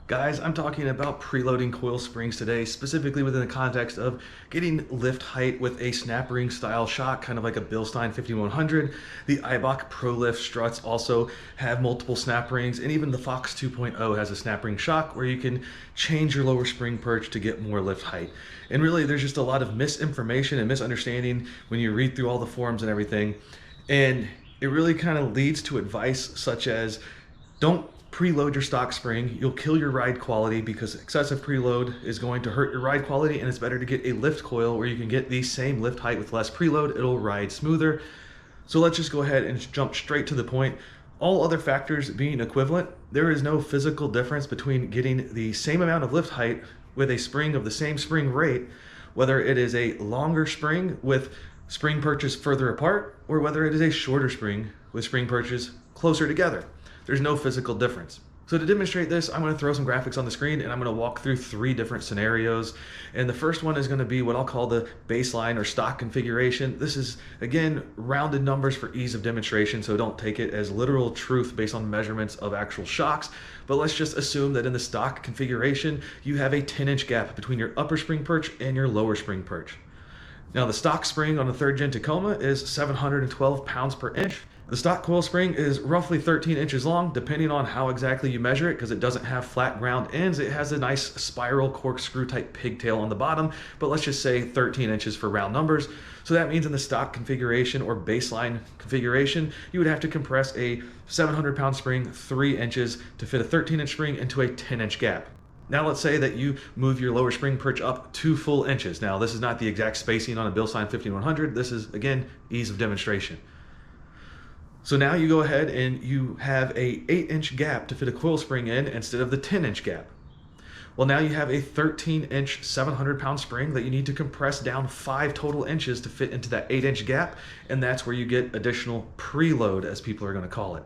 Guys, I'm talking about preloading coil springs today, specifically within the context of getting lift height with a snap ring style shock, kind of like a Bilstein 5100. The Ibach Pro Lift struts also have multiple snap rings, and even the Fox 2.0 has a snap ring shock where you can change your lower spring perch to get more lift height. And really, there's just a lot of misinformation and misunderstanding when you read through all the forums and everything. And it really kind of leads to advice such as, don't preload your stock spring. You'll kill your ride quality because excessive preload is going to hurt your ride quality, and it's better to get a lift coil where you can get the same lift height with less preload. It'll ride smoother. So let's just go ahead and jump straight to the point. All other factors being equivalent, there is no physical difference between getting the same amount of lift height with a spring of the same spring rate, whether it is a longer spring with spring perches further apart, or whether it is a shorter spring with spring perches closer together. There's no physical difference. So to demonstrate this, I'm going to throw some graphics on the screen and I'm going to walk through 3 different scenarios. And the first one is going to be what I'll call the baseline or stock configuration. This is, again, rounded numbers for ease of demonstration, so don't take it as literal truth based on measurements of actual shocks. But let's just assume that in the stock configuration, you have a 10-inch gap between your upper spring perch and your lower spring perch. Now the stock spring on the 3rd gen Tacoma is 712 pounds per inch. The stock coil spring is roughly 13 inches long, depending on how exactly you measure it, because it doesn't have flat ground ends. It has a nice spiral corkscrew type pigtail on the bottom, but let's just say 13 inches for round numbers. So that means in the stock configuration or baseline configuration, you would have to compress a 700-pound spring 3 inches to fit a 13-inch spring into a 10-inch gap. Now let's say that you move your lower spring perch up 2 full inches. Now this is not the exact spacing on a Bilstein 5100. This is, again, ease of demonstration. So now you go ahead and you have a 8-inch gap to fit a coil spring in instead of the 10-inch gap. Well, now you have a 13-inch 700-pound spring that you need to compress down 5 total inches to fit into that 8-inch gap, and that's where you get additional preload, as people are going to call it.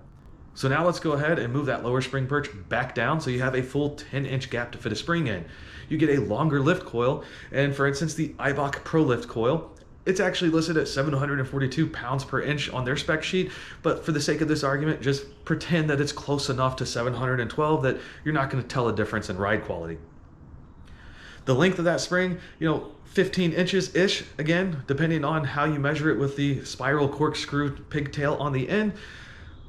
So now let's go ahead and move that lower spring perch back down so you have a full 10-inch gap to fit a spring in. You get a longer lift coil, and for instance, the Ibach Pro Lift coil, it's actually listed at 742 pounds per inch on their spec sheet, but for the sake of this argument, just pretend that it's close enough to 712 that you're not going to tell a difference in ride quality. The length of that spring, 15 inches-ish, again, depending on how you measure it with the spiral corkscrew pigtail on the end.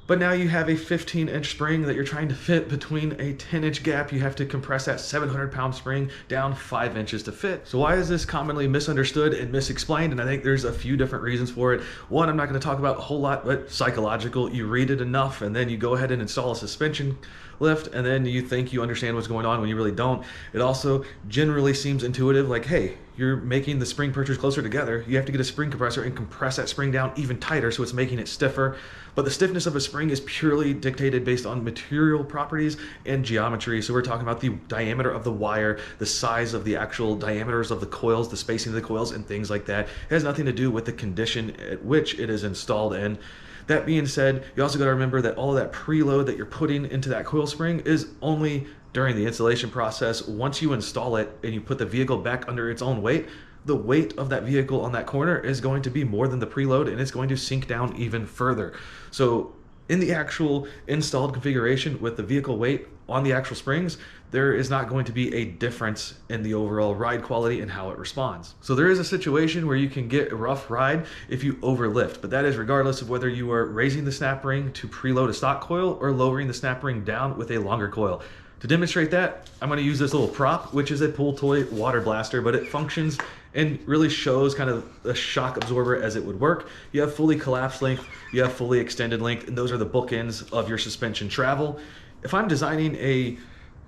But now you have a 15-inch spring that you're trying to fit between a 10-inch gap. You have to compress that 700-pound spring down 5 inches to fit. So why is this commonly misunderstood and misexplained? And I think there's a few different reasons for it. One, I'm not going to talk about a whole lot, but psychological. You read it enough, and then you go ahead and install a suspension lift, and then you think you understand what's going on when you really don't. It also generally seems intuitive, like, hey, you're making the spring perches closer together. You have to get a spring compressor and compress that spring down even tighter so it's making it stiffer. But the stiffness of a spring is purely dictated based on material properties and geometry. So we're talking about the diameter of the wire, the size of the actual diameters of the coils, the spacing of the coils, and things like that. It has nothing to do with the condition at which it is installed in. That being said, you also got to remember that all of that preload that you're putting into that coil spring is only during the installation process. Once you install it and you put the vehicle back under its own weight, the weight of that vehicle on that corner is going to be more than the preload, and it's going to sink down even further. So in the actual installed configuration with the vehicle weight on the actual springs, there is not going to be a difference in the overall ride quality and how it responds. So there is a situation where you can get a rough ride if you overlift, but that is regardless of whether you are raising the snap ring to preload a stock coil or lowering the snap ring down with a longer coil. To demonstrate that, I'm going to use this little prop, which is a pull toy water blaster, but it functions and really shows kind of a shock absorber as it would work. You have fully collapsed length, you have fully extended length, and those are the bookends of your suspension travel. If I'm designing a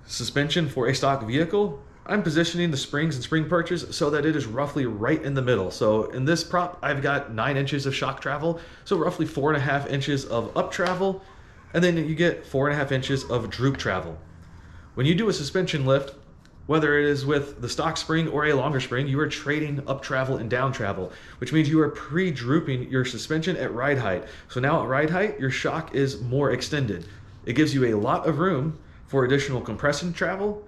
suspension for a stock vehicle, I'm positioning the springs and spring perches so that it is roughly right in the middle. So in this prop, I've got 9 inches of shock travel, so roughly 4.5 inches of up travel, and then you get 4.5 inches of droop travel. When you do a suspension lift, whether it is with the stock spring or a longer spring, you are trading up travel and down travel, which means you are pre-drooping your suspension at ride height. So now at ride height, your shock is more extended. It gives you a lot of room for additional compression travel,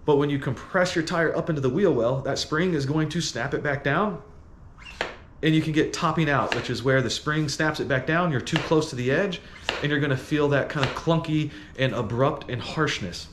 but when you compress your tire up into the wheel well, that spring is going to snap it back down, and you can get topping out, which is where the spring snaps it back down, you're too close to the edge, and you're gonna feel that kind of clunky and abrupt and harshness.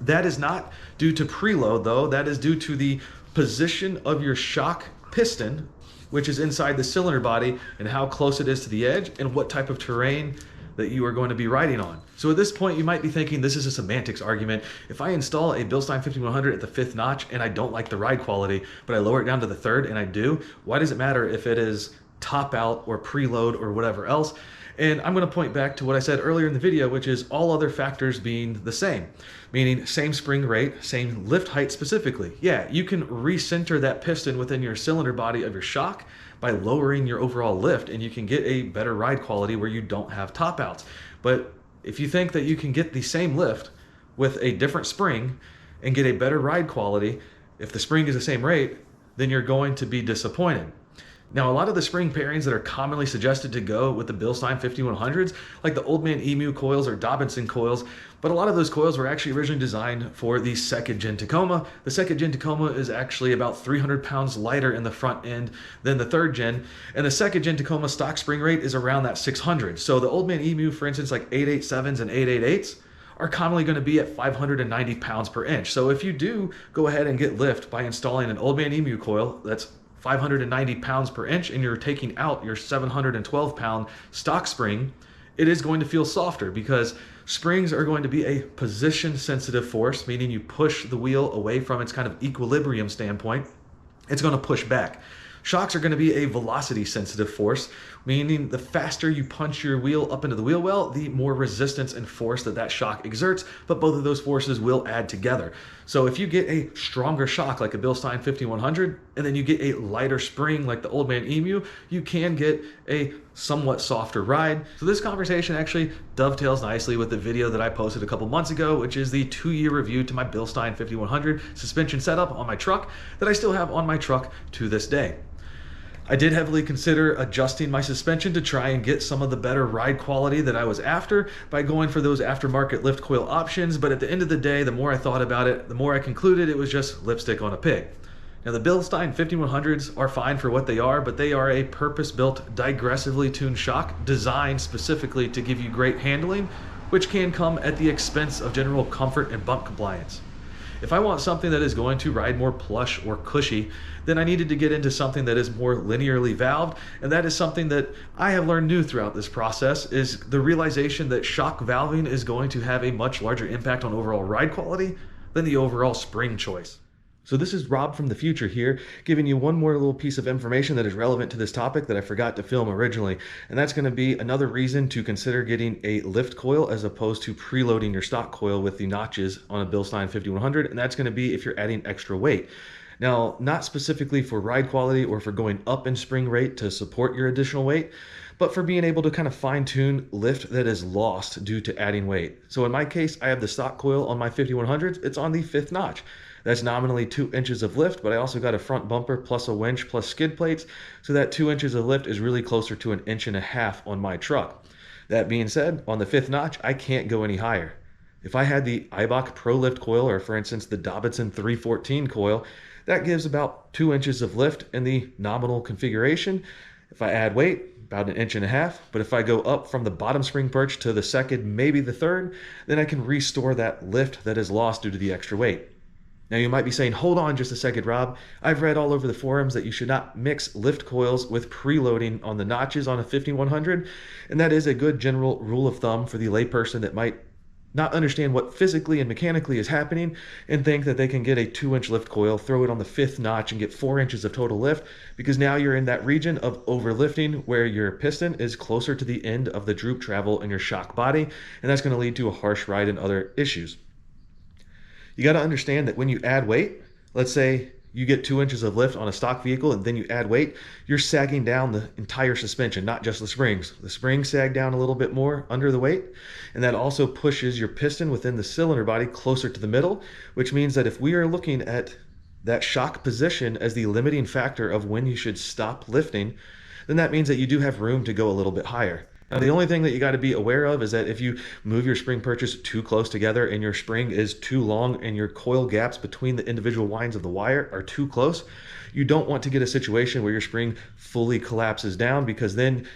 That is not due to preload though, that is due to the position of your shock piston, which is inside the cylinder body, and how close it is to the edge and what type of terrain that you are going to be riding on. So at this point, you might be thinking this is a semantics argument. If I install a Bilstein 5100 at the 5th notch and I don't like the ride quality, but I lower it down to the 3rd and I do, why does it matter if it is top out or preload or whatever else? And I'm going to point back to what I said earlier in the video, which is all other factors being the same, meaning same spring rate, same lift height specifically. Yeah, you can recenter that piston within your cylinder body of your shock by lowering your overall lift, and you can get a better ride quality where you don't have top outs. But if you think that you can get the same lift with a different spring and get a better ride quality, if the spring is the same rate, then you're going to be disappointed. Now, a lot of the spring pairings that are commonly suggested to go with the Bilstein 5100s, like the Old Man Emu coils or Dobinson coils, but a lot of those coils were actually originally designed for the 2nd gen Tacoma. The 2nd gen Tacoma is actually about 300 pounds lighter in the front end than the 3rd gen, and the 2nd gen Tacoma stock spring rate is around that 600. So the Old Man Emu, for instance, like 887s and 888s, are commonly going to be at 590 pounds per inch. So if you do go ahead and get lift by installing an Old Man Emu coil that's 590 pounds per inch and you're taking out your 712 pound stock spring, it is going to feel softer because springs are going to be a position sensitive force, meaning you push the wheel away from its kind of equilibrium standpoint, it's going to push back. Shocks are going to be a velocity sensitive force, meaning the faster you punch your wheel up into the wheel well, the more resistance and force that shock exerts, but both of those forces will add together. So if you get a stronger shock like a Bilstein 5100, and then you get a lighter spring like the Old Man Emu, you can get a somewhat softer ride. So this conversation actually dovetails nicely with the video that I posted a couple months ago, which is the 2-year review to my Bilstein 5100 suspension setup on my truck that I still have on my truck to this day. I did heavily consider adjusting my suspension to try and get some of the better ride quality that I was after by going for those aftermarket lift coil options, but at the end of the day, the more I thought about it, the more I concluded it was just lipstick on a pig. Now the Bilstein 5100s are fine for what they are, but they are a purpose-built, digressively tuned shock designed specifically to give you great handling, which can come at the expense of general comfort and bump compliance. If I want something that is going to ride more plush or cushy, then I needed to get into something that is more linearly valved, and that is something that I have learned new throughout this process, is the realization that shock valving is going to have a much larger impact on overall ride quality than the overall spring choice. So this is Rob from the future here, giving you one more little piece of information that is relevant to this topic that I forgot to film originally. And that's going to be another reason to consider getting a lift coil as opposed to preloading your stock coil with the notches on a Bilstein 5100. And that's going to be if you're adding extra weight. Now, not specifically for ride quality or for going up in spring rate to support your additional weight, but for being able to kind of fine tune lift that is lost due to adding weight. So in my case, I have the stock coil on my 5100s. It's on the 5th notch. That's nominally 2 inches of lift, but I also got a front bumper plus a winch plus skid plates, so that 2 inches of lift is really closer to 1.5 inches on my truck. That being said, on the 5th notch, I can't go any higher. If I had the Eibach Pro Lift coil, or for instance the Dobinson 314 coil, that gives about 2 inches of lift in the nominal configuration. If I add weight, about 1.5 inches, but if I go up from the bottom spring perch to the 2nd, maybe the 3rd, then I can restore that lift that is lost due to the extra weight. Now you might be saying, hold on just a second, Rob. I've read all over the forums that you should not mix lift coils with preloading on the notches on a 5100, and that is a good general rule of thumb for the layperson that might not understand what physically and mechanically is happening and think that they can get a 2-inch lift coil, throw it on the 5th notch and get 4 inches of total lift, because now you're in that region of overlifting where your piston is closer to the end of the droop travel in your shock body, and that's going to lead to a harsh ride and other issues. You got to understand that when you add weight, let's say you get 2 inches of lift on a stock vehicle and then you add weight, you're sagging down the entire suspension, not just the springs. The springs sag down a little bit more under the weight, and that also pushes your piston within the cylinder body closer to the middle, which means that if we are looking at that shock position as the limiting factor of when you should stop lifting, then that means that you do have room to go a little bit higher. Now, the only thing that you got to be aware of is that if you move your spring perches too close together and your spring is too long and your coil gaps between the individual winds of the wire are too close, you don't want to get a situation where your spring fully collapses down, because then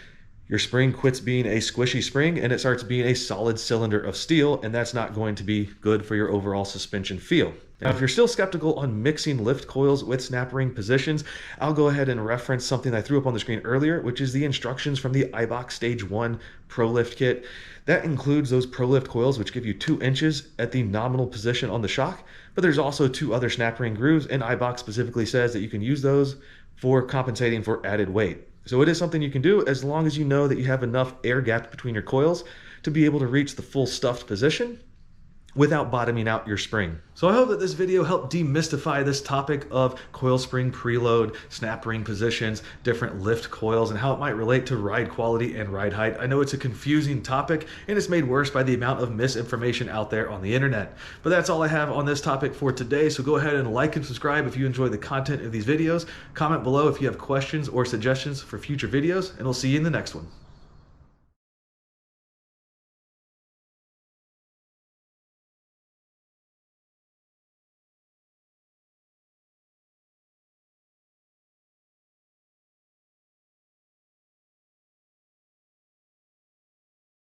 your spring quits being a squishy spring and it starts being a solid cylinder of steel, and that's not going to be good for your overall suspension feel. Now, if you're still skeptical on mixing lift coils with snap ring positions, I'll go ahead and reference something I threw up on the screen earlier, which is the instructions from the iBox Stage 1 Pro Lift Kit. That includes those Pro Lift coils, which give you 2 inches at the nominal position on the shock, but there's also 2 other snap ring grooves, and iBox specifically says that you can use those for compensating for added weight. So it is something you can do as long as you know that you have enough air gap between your coils to be able to reach the full stuffed position without bottoming out your spring. So I hope that this video helped demystify this topic of coil spring preload, snap ring positions, different lift coils, and how it might relate to ride quality and ride height. I know it's a confusing topic, and it's made worse by the amount of misinformation out there on the internet. But that's all I have on this topic for today, so go ahead and like and subscribe if you enjoy the content of these videos. Comment below if you have questions or suggestions for future videos, and we'll see you in the next one.